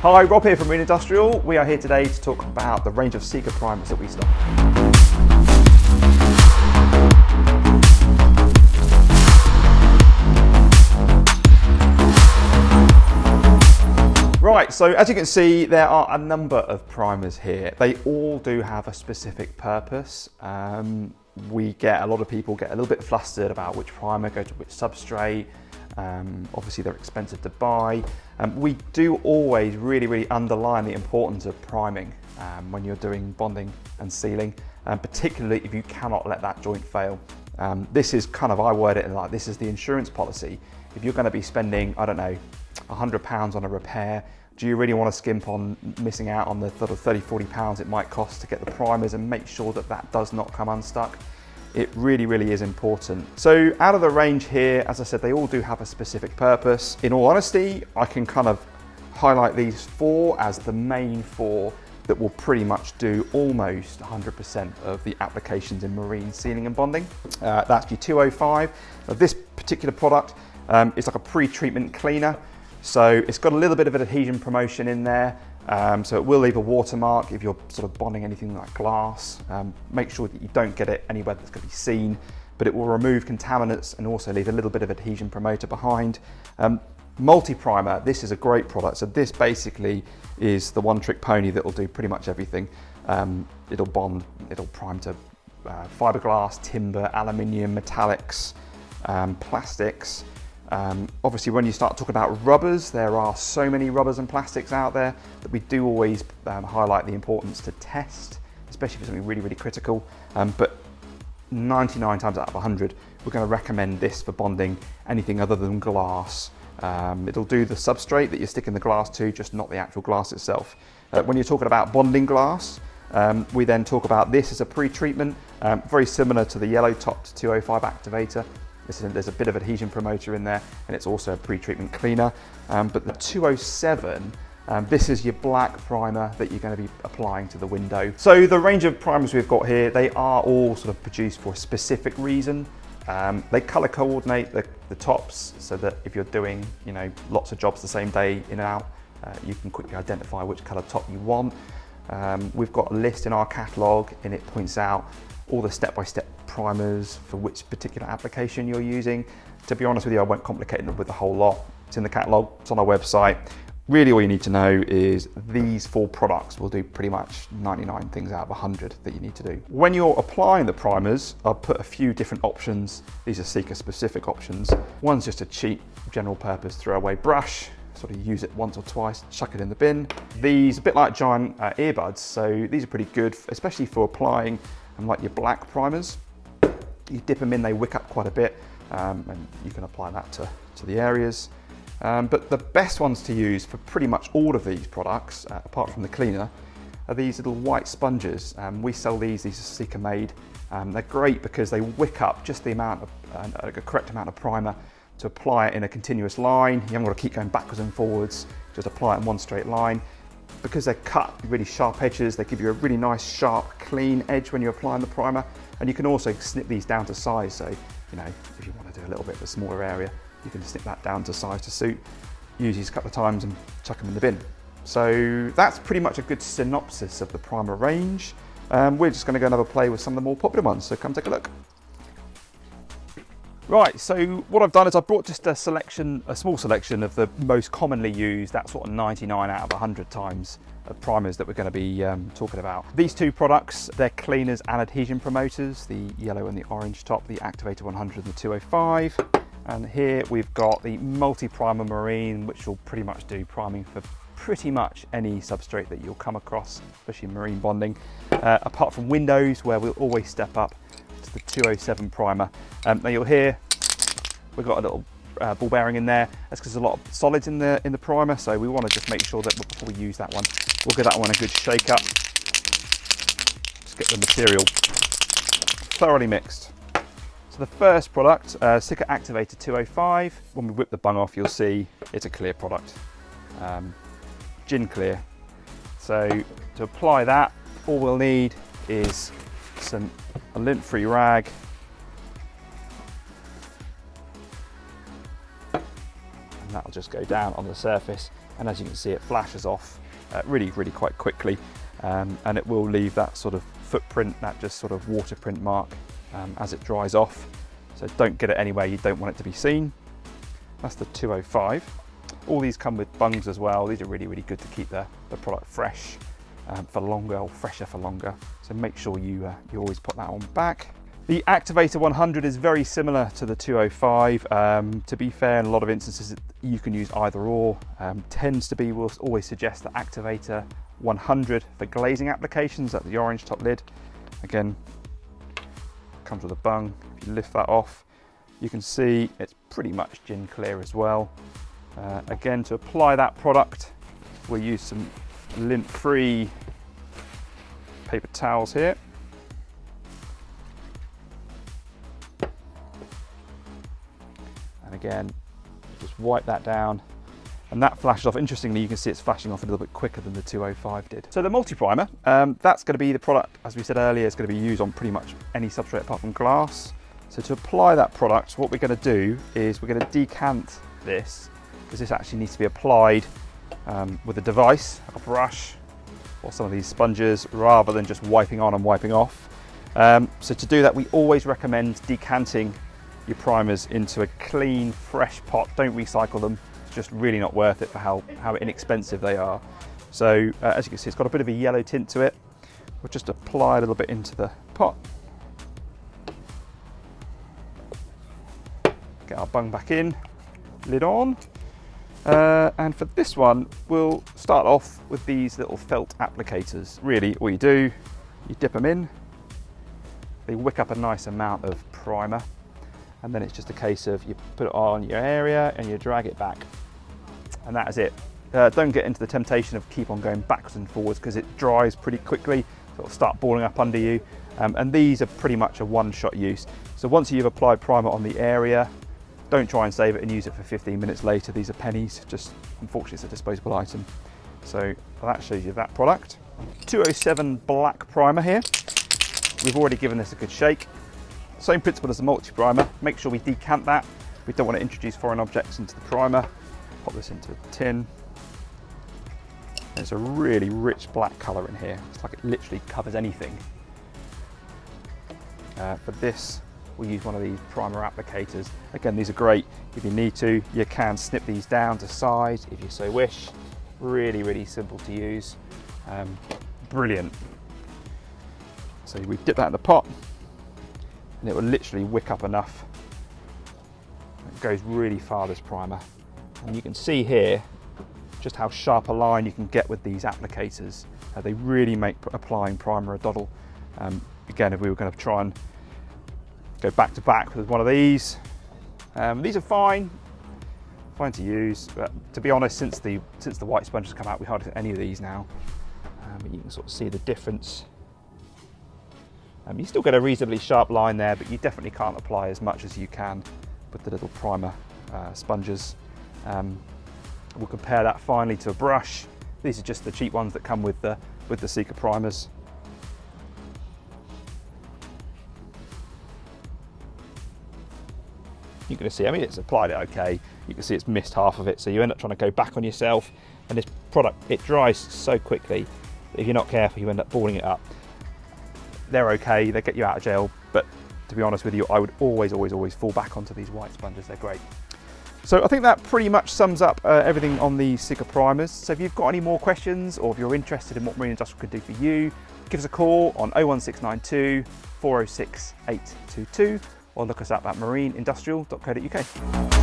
Hi, Rob here from Marine Industrial. We are here today to talk about the range of Sikaflex primers that we stock. Right, so as you can see, there are a number of primers here. They all do have a specific purpose. A lot of people get a little bit flustered about which primer go to which substrate. Obviously they're expensive to buy. We do always really underline the importance of priming when you're doing bonding and sealing, particularly if you cannot let that joint fail. This is kind of, I word it like this is the insurance policy. If you're going to be spending, I don't know, £100 on a repair, do you really want to skimp on missing out on the sort of £30–40 it might cost to get the primers and make sure that that does not come unstuck? It really is important. So out of the range here, as I said, they all do have a specific purpose. In all honesty, I can kind of highlight these four as the main four that will pretty much do almost 100% of the applications in marine sealing and bonding. That's your 205. Now, this particular product is like a pre-treatment cleaner. So it's got a little bit of an adhesion promotion in there. So it will leave a watermark if you're sort of bonding anything like glass. Make sure that you don't get it anywhere that's going to be seen, but it will remove contaminants and also leave a little bit of adhesion promoter behind. Multi-primer, this is a great product. So this basically is the one-trick pony that will do pretty much everything. It'll bond, it'll prime to fiberglass, timber, aluminium, metallics, plastics. Obviously, when you start talking about rubbers, there are so many rubbers and plastics out there that we do always highlight the importance to test, especially for something really critical. But 99 times out of 100, we're going to recommend this for bonding anything other than glass. It'll do the substrate that you're sticking the glass to, just not the actual glass itself. When you're talking about bonding glass, we then talk about this as a pre-treatment, very similar to the yellow topped 205 activator. There's a bit of adhesion promoter in there, and it's also a pre-treatment cleaner. But the 207, this is your black primer that you're going to be applying to the window. So the range of primers we've got here, they are all sort of produced for a specific reason. They color coordinate the tops so that if you're doing, lots of jobs the same day in and out, you can quickly identify which color top you want. We've got a list in our catalog, and it points out all the step-by-step primers for which particular application you're using. To be honest with you, I won't complicate it with the whole lot. It's in the catalog, it's on our website. Really all you need to know is these four products will do pretty much 99 things out of 100 that you need to do. When you're applying the primers, I've put a few different options. These are Sika specific options. One's just a cheap general purpose throwaway brush, sort of use it once or twice, chuck it in the bin. These, a bit like giant earbuds, so these are pretty good, especially for applying like your black primers. You dip them in, they wick up quite a bit, and you can apply that to the areas. But the best ones to use for pretty much all of these products, apart from the cleaner, are these little white sponges. We sell these are Sika made. They're great because they wick up just the amount of, a correct amount of primer to apply it in a continuous line. You haven't got to keep going backwards and forwards, just apply it in one straight line. Because they're cut really sharp edges, they give you a really nice, sharp, clean edge when you're applying the primer. And you can also snip these down to size. So, if you want to do a little bit of a smaller area, you can snip that down to size to suit. Use these a couple of times and chuck them in the bin. So that's pretty much a good synopsis of the primer range. We're just going to go and have a play with some of the more popular ones. So come take a look. Right, so what I've done is I've brought just a small selection of the most commonly used, that sort of 99 out of 100 times of primers that we're going to be talking about. These two products, they're cleaners and adhesion promoters, the yellow and the orange top, the Activator 100 and the 205. And here we've got the multi-primer marine, which will pretty much do priming for pretty much any substrate that you'll come across, especially marine bonding, apart from windows, where we'll always step up to the 207 primer. Now you'll hear we've got a little ball bearing in there. That's because there's a lot of solids in the primer, so we want to just make sure that before we use that one, we'll give that one a good shake up. Just get the material thoroughly mixed. So the first product, Sika Activator 205. When we whip the bung off, you'll see it's a clear product, gin clear. So to apply that, all we'll need is a lint-free rag, and that'll just go down on the surface and as you can see, it flashes off really quite quickly, and it will leave that sort of footprint, that just sort of water print mark as it dries off. So don't get it anywhere you don't want it to be seen. That's the 205. All these come with bungs as well. These are really good to keep the product fresh for longer, or fresher for longer. So make sure you always put that on back. The Activator 100 is very similar to the 205. To be fair, in a lot of instances, you can use either or. Tends to be, we'll always suggest the Activator 100 for glazing applications. That's the orange top lid. Again, comes with a bung. If you lift that off, you can see it's pretty much gin clear as well. Again, to apply that product, we'll use some lint-free paper towels here. And again, just wipe that down, and that flashes off. Interestingly, you can see it's flashing off a little bit quicker than the 205 did. So the multi-primer, that's going to be the product, as we said earlier, is going to be used on pretty much any substrate apart from glass. So to apply that product, what we're going to do is we're going to decant this, because this actually needs to be applied with a device, like a brush, or some of these sponges, rather than just wiping on and wiping off. So to do that, we always recommend decanting your primers into a clean, fresh pot. Don't recycle them. It's just really not worth it for how inexpensive they are. So as you can see, it's got a bit of a yellow tint to it. We'll just apply a little bit into the pot. Get our bung back in, lid on. And for this one, we'll start off with these little felt applicators. Really, all you do, you dip them in, they wick up a nice amount of primer, and then it's just a case of you put it on your area and you drag it back, and that is it. Don't get into the temptation of keep on going backwards and forwards, because it dries pretty quickly, so it'll start balling up under you. And these are pretty much a one-shot use. So once you've applied primer on the area, don't try and save it and use it for 15 minutes later. These are pennies, just unfortunately it's a disposable item. So that shows you that product. 207 black primer here. We've already given this a good shake. Same principle as the multi-primer. Make sure we decant that. We don't want to introduce foreign objects into the primer. Pop this into a tin. It's a really rich black colour in here. It's like it literally covers anything. For this, we'll use one of these primer applicators. Again, these are great. If you need to, you can snip these down to size if you so wish. Really simple to use. Brilliant. So we dip that in the pot, and it will literally wick up enough. It goes really far, this primer. And you can see here just how sharp a line you can get with these applicators. They really make applying primer a doddle. Again, if we were going to try and go back to back with one of these are fine to use, but to be honest, since the white sponge has come out, we hardly get any of these now. But you can sort of see the difference. You still get a reasonably sharp line there, but you definitely can't apply as much as you can with the little primer sponges. We'll compare that finally to a brush. These are just the cheap ones that come with the Sikaflex primers. You're going to see, I mean, it's applied it okay. You can see it's missed half of it, so you end up trying to go back on yourself. And this product, it dries so quickly that if you're not careful, you end up balling it up. They're okay, they get you out of jail, but to be honest with you, I would always fall back onto these white sponges. They're great. So I think that pretty much sums up everything on the Sikaflex primers. So if you've got any more questions, or if you're interested in what Marine Industrial could do for you, give us a call on 01692 406 822, or look us up at marineindustrial.co.uk.